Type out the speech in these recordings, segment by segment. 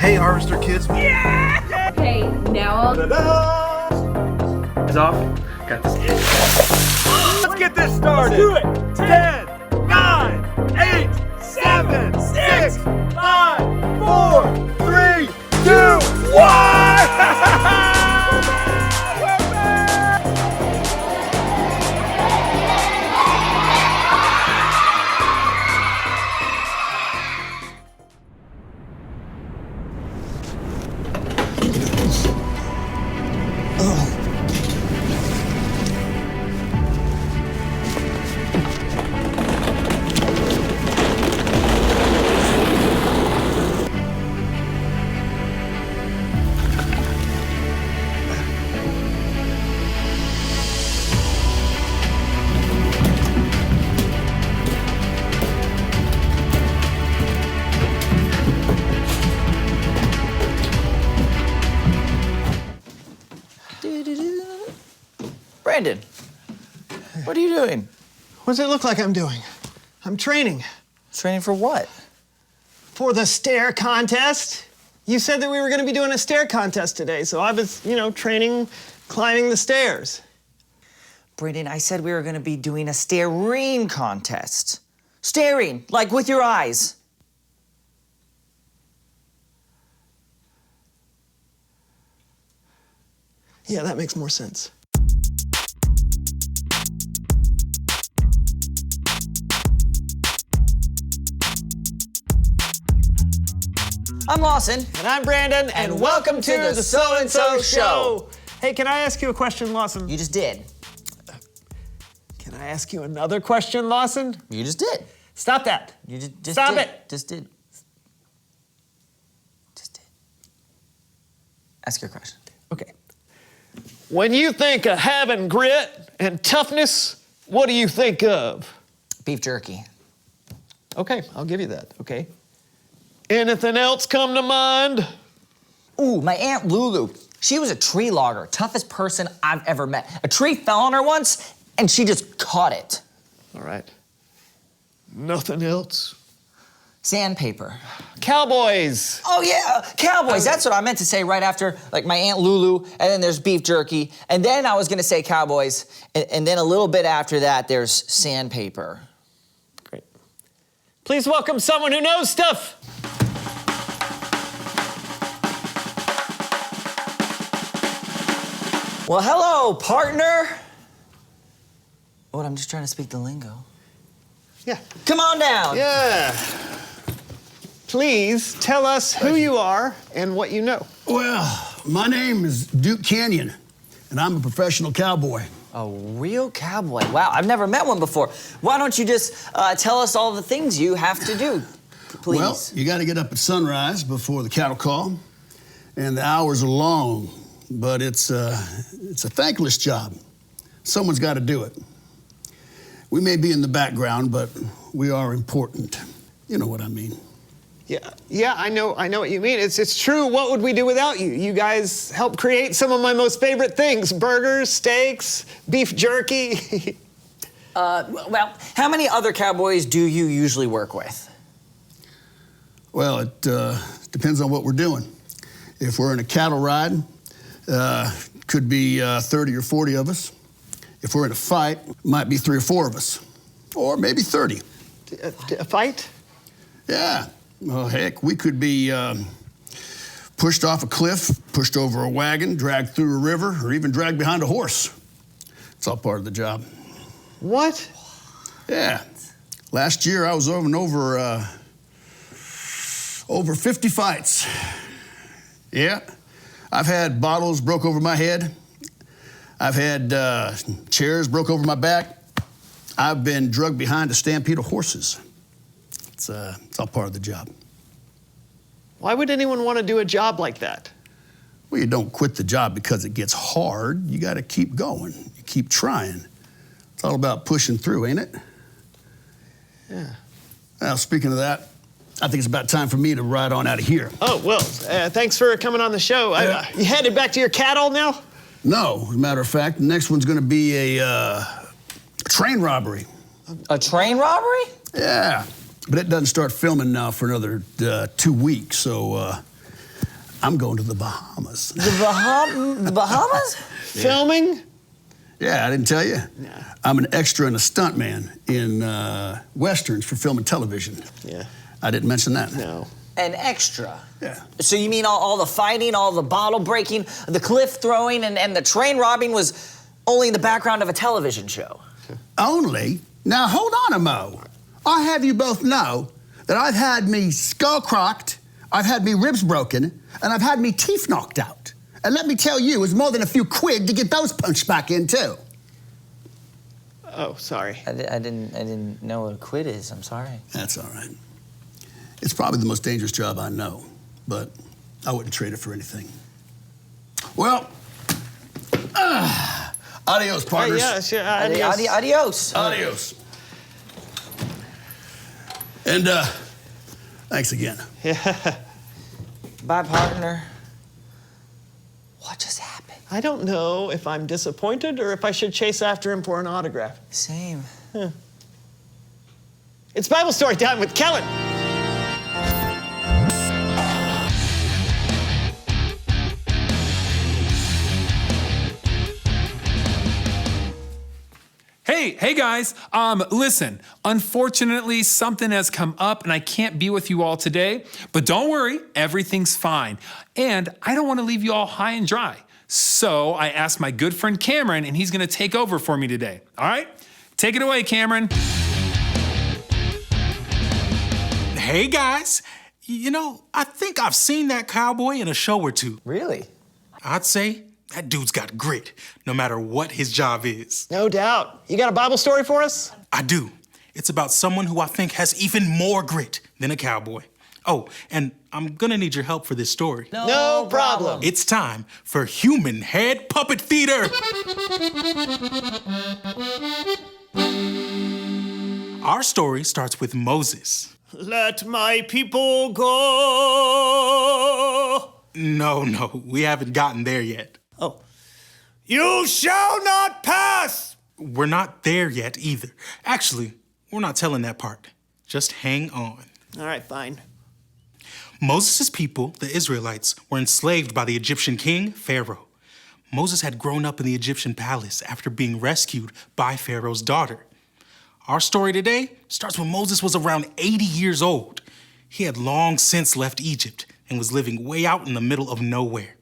Hey, Harvester kids. Yeah! Okay, now I'll... Ta-da! It's off. Got this. Let's get this started. Let's do it. 10, 9, 8, 7, 6, 5, 4, 3, 2, 1! Brandon, what are you doing? What does it look like I'm doing? I'm training. Training for what? For the stair contest. You said that we were going to be doing a stair contest today, so I was, training, climbing the stairs. Brandon, I said we were gonna be doing a staring contest. Staring, like with your eyes. Yeah, that makes more sense. I'm Lawson. And I'm Brandon, and welcome to the So-and-So Show. Hey, can I ask you a question, Lawson? You just did. Can I ask you another question, Lawson? You just did. Stop that. You just Stop did. it. Just did. Just did. Ask your question. Okay. When you think of having grit and toughness, what do you think of? Beef jerky. Okay, I'll give you that, okay. Anything else come to mind? Ooh, my Aunt Lulu. She was a tree logger, toughest person I've ever met. A tree fell on her once, and she just caught it. All right. Nothing else? Sandpaper. Cowboys. Oh yeah, cowboys. That's what I meant to say right after, like, my Aunt Lulu, and then there's beef jerky, and then I was gonna say cowboys, and then a little bit after that, there's sandpaper. Great. Please welcome someone who knows stuff. Well, hello, partner. What, I'm just trying to speak the lingo. Yeah. Come on down. Yeah. Please tell us who you are and what you know. Well, my name is Duke Canyon, and I'm a professional cowboy. A real cowboy. Wow, I've never met one before. Why don't you just tell us all the things you have to do, please? Well, you got to get up at sunrise before the cattle call, and the hours are long, but it's a thankless job. Someone's got to do it. We may be in the background, but we are important. You know what I mean. Yeah, I know what you mean. It's true. What would we do without you? You guys help create some of my most favorite things: burgers, steaks, beef jerky. Well, how many other cowboys do you usually work with? Well, it depends on what we're doing. If we're in a cattle ride, could be 30 or 40 of us. If we're in a fight, might be 3 or 4 of us, or maybe 30. A fight? Yeah. Well, heck, we could be pushed off a cliff, pushed over a wagon, dragged through a river, or even dragged behind a horse. It's all part of the job. What? Yeah. Last year, I was over 50 fights. Yeah. I've had bottles broke over my head. I've had chairs broke over my back. I've been drugged behind a stampede of horses. It's all part of the job. Why would anyone want to do a job like that? Well, you don't quit the job because it gets hard. You got to keep going. You keep trying. It's all about pushing through, ain't it? Yeah. Well, speaking of that, I think it's about time for me to ride on out of here. Oh, well, thanks for coming on the show. You headed back to your cattle now? No, as a matter of fact, the next one's going to be a train robbery. A train robbery? Yeah, but it doesn't start filming now for another 2 weeks, so I'm going to the Bahamas. The Bahamas? Filming? Yeah, I didn't tell you. I'm an extra and a stuntman in westerns for film and television. Yeah. I didn't mention that. No. An extra. Yeah. So you mean all the fighting, all the bottle breaking, the cliff throwing, and the train robbing was only in the background of a television show? Only? Now hold on a mo. I have you both know that I've had me skull crocked, I've had me ribs broken, and I've had me teeth knocked out. And let me tell you, it was more than a few quid to get those punched back in too. Oh, sorry. I didn't know what a quid is. I'm sorry. That's all right. It's probably the most dangerous job I know, but I wouldn't trade it for anything. Well, adios, partners. Yeah, sure. Adios. Adios. And thanks again. Bye, partner. What just happened? I don't know if I'm disappointed or if I should chase after him for an autograph. Same. It's Bible story time with Kellen. Hey guys, listen, unfortunately something has come up and I can't be with you all today, but don't worry, everything's fine. And I don't want to leave you all high and dry. So I asked my good friend Cameron and he's gonna take over for me today, all right? Take it away, Cameron. Hey guys, you know, I think I've seen that cowboy in a show or two. Really? I'd say that dude's got grit, no matter what his job is. No doubt. You got a Bible story for us? I do. It's about someone who I think has even more grit than a cowboy. Oh, and I'm gonna need your help for this story. No problem. It's time for Human Head Puppet Theater. Our story starts with Moses. Let my people go. No, we haven't gotten there yet. Oh. You shall not pass. We're not there yet either. Actually, we're not telling that part. Just hang on. All right, fine. Moses' people, the Israelites, were enslaved by the Egyptian king, Pharaoh. Moses had grown up in the Egyptian palace after being rescued by Pharaoh's daughter. Our story today starts when Moses was around 80 years old. He had long since left Egypt and was living way out in the middle of nowhere.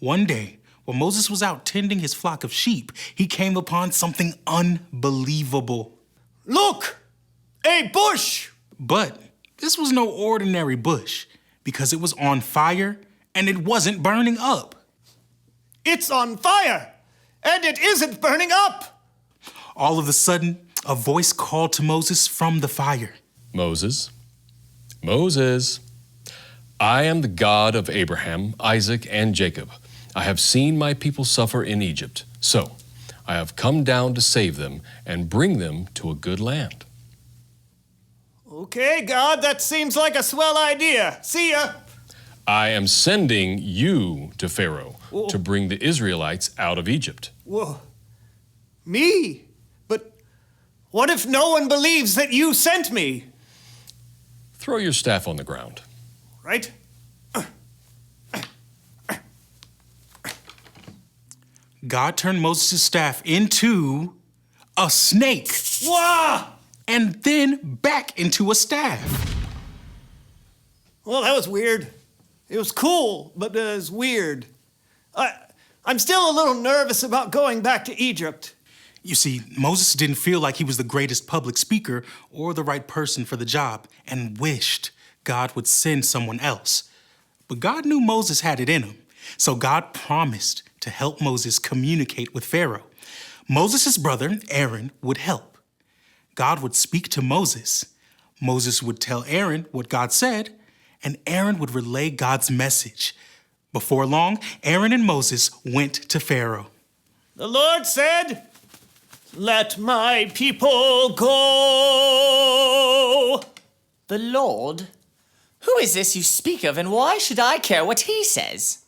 One day, while Moses was out tending his flock of sheep, he came upon something unbelievable. Look, a bush. But this was no ordinary bush because it was on fire and it wasn't burning up. It's on fire, and it isn't burning up. All of a sudden, a voice called to Moses from the fire. Moses, I am the God of Abraham, Isaac, and Jacob. I have seen my people suffer in Egypt, so I have come down to save them and bring them to a good land. Okay, God, that seems like a swell idea. See ya. I am sending you to Pharaoh to bring the Israelites out of Egypt. Whoa. Me? But what if no one believes that you sent me? Throw your staff on the ground. Right? God turned Moses' staff into a snake. Wah! And then back into a staff. Well, that was weird. It was cool, but it was weird. I'm still a little nervous about going back to Egypt. You see, Moses didn't feel like he was the greatest public speaker or the right person for the job and wished God would send someone else. But God knew Moses had it in him, so God promised to help Moses communicate with Pharaoh. Moses' brother, Aaron, would help. God would speak to Moses. Moses would tell Aaron what God said, and Aaron would relay God's message. Before long, Aaron and Moses went to Pharaoh. The Lord said, "Let my people go." The Lord? Who is this you speak of, and why should I care what he says?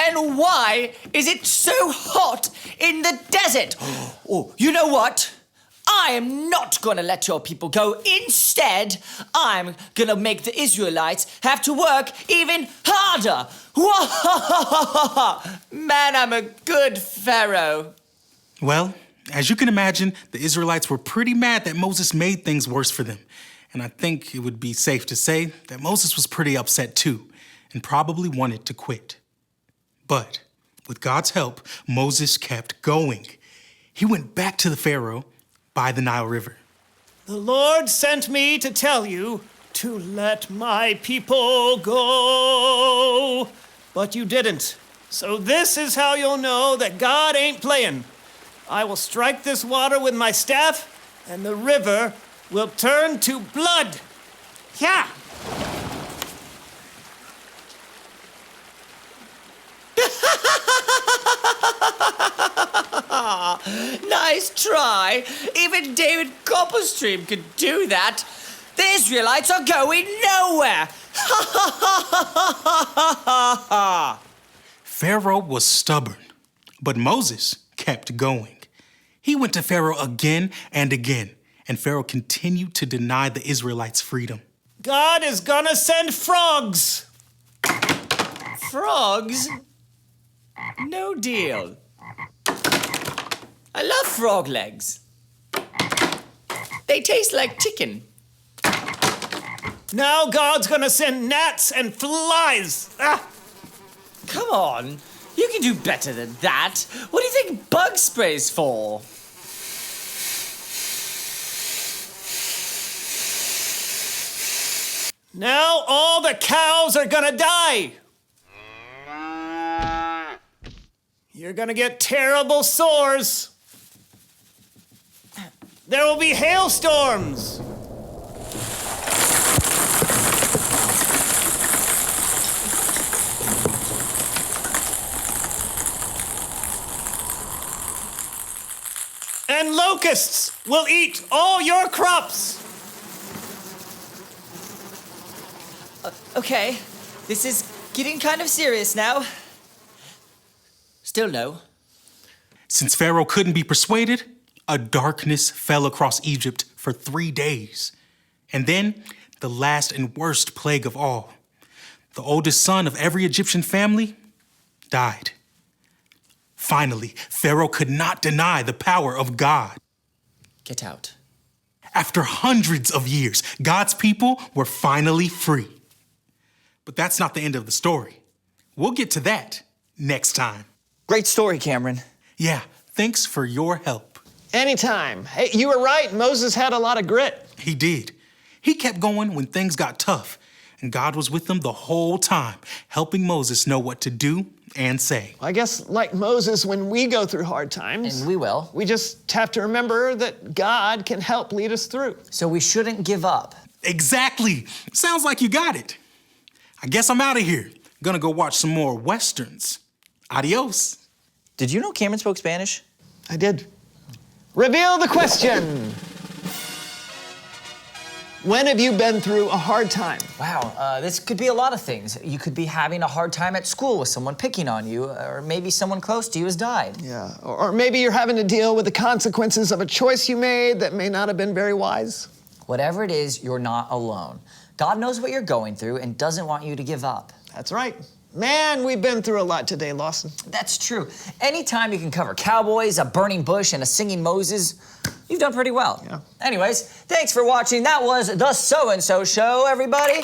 And why is it so hot in the desert? Oh, you know what? I am not gonna let your people go. Instead, I'm gonna make the Israelites have to work even harder. Man, I'm a good Pharaoh. Well, as you can imagine, the Israelites were pretty mad that Moses made things worse for them. And I think it would be safe to say that Moses was pretty upset too, and probably wanted to quit. But with God's help, Moses kept going. He went back to the Pharaoh by the Nile River. The Lord sent me to tell you to let my people go. But you didn't. So this is how you'll know that God ain't playing. I will strike this water with my staff, and the river will turn to blood. Yeah. Nice try. Even David Copperstream could do that. The Israelites are going nowhere. Pharaoh was stubborn, but Moses kept going. He went to Pharaoh again and again, and Pharaoh continued to deny the Israelites freedom. God is gonna send frogs. Frogs? No deal. I love frog legs. They taste like chicken. Now God's gonna send gnats and flies. Ah. Come on, you can do better than that. What do you think bug spray's for? Now all the cows are gonna die. You're gonna get terrible sores. There will be hailstorms. And locusts will eat all your crops. Okay, this is getting kind of serious now. Still no. Since Pharaoh couldn't be persuaded, a darkness fell across Egypt for 3 days. And then the last and worst plague of all. The oldest son of every Egyptian family died. Finally, Pharaoh could not deny the power of God. Get out. After hundreds of years, God's people were finally free. But that's not the end of the story. We'll get to that next time. Great story, Cameron. Yeah, thanks for your help. Anytime. Hey, you were right. Moses had a lot of grit. He did. He kept going when things got tough, and God was with him the whole time, helping Moses know what to do and say. I guess, like Moses, when we go through hard times, And we will. we just have to remember that God can help lead us through. So we shouldn't give up. Exactly. Sounds like you got it. I guess I'm out of here. Gonna go watch some more Westerns. Adios. Did you know Cameron spoke Spanish? I did. Reveal the question. When have you been through a hard time? Wow, this could be a lot of things. You could be having a hard time at school with someone picking on you, or maybe someone close to you has died. Yeah, or maybe you're having to deal with the consequences of a choice you made that may not have been very wise. Whatever it is, you're not alone. God knows what you're going through and doesn't want you to give up. That's right. Man, we've been through a lot today, Lawson. That's true. Anytime you can cover cowboys, a burning bush, and a singing Moses, you've done pretty well. Yeah. Anyways, thanks for watching. That was The So-and-So Show, everybody.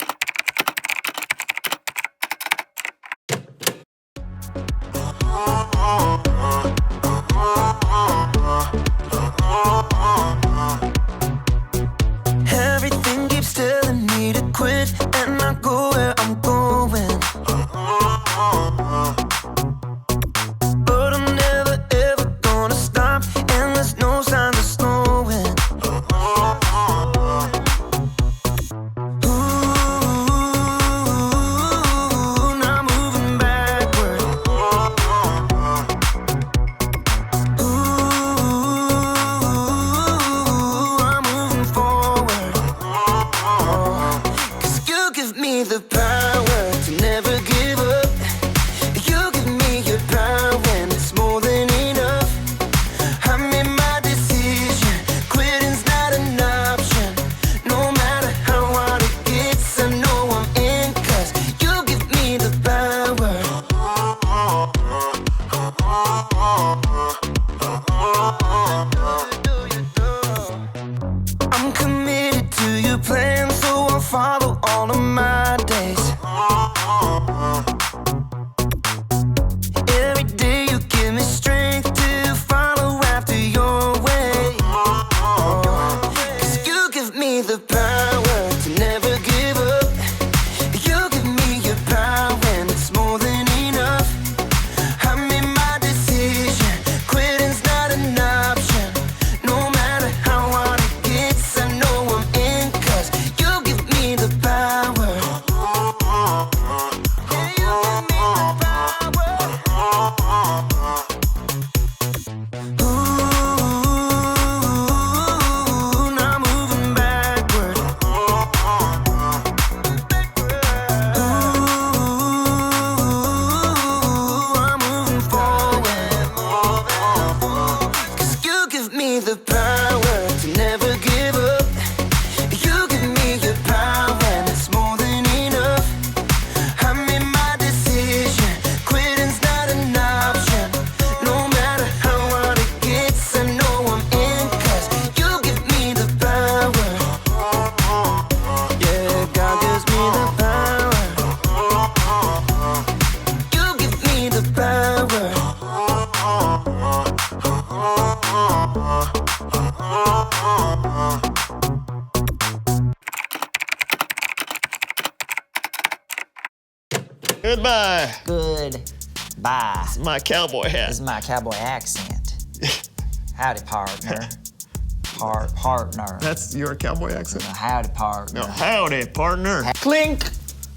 Everything keeps telling me to quit and not go where I'm going. But I'm never ever gonna stop, and there's no signs of slowing. Ooh, Goodbye. Goodbye. My cowboy hat. This is my cowboy accent. Howdy, partner. Partner. That's your cowboy accent? Howdy, partner. No, howdy, partner. Clink,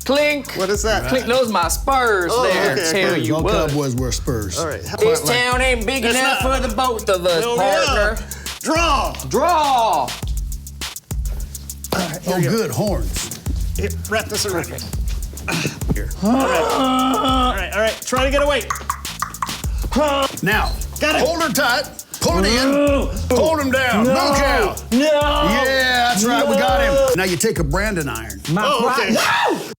clink. What is that? Clink, those my spurs there. okay, Tell okay. you All what. cowboys wear spurs. All right. This town ain't big It's enough not. for the both of us, No, partner. Draw. Draw. Oh, good, horns. Here, wrap this around. Here. All right. Try to get away. Now, Got it. hold her tight. Pull it in. Hold him down. No count. No. Yeah, that's right. We got him. Now you take a branding iron. My Oh, okay. No!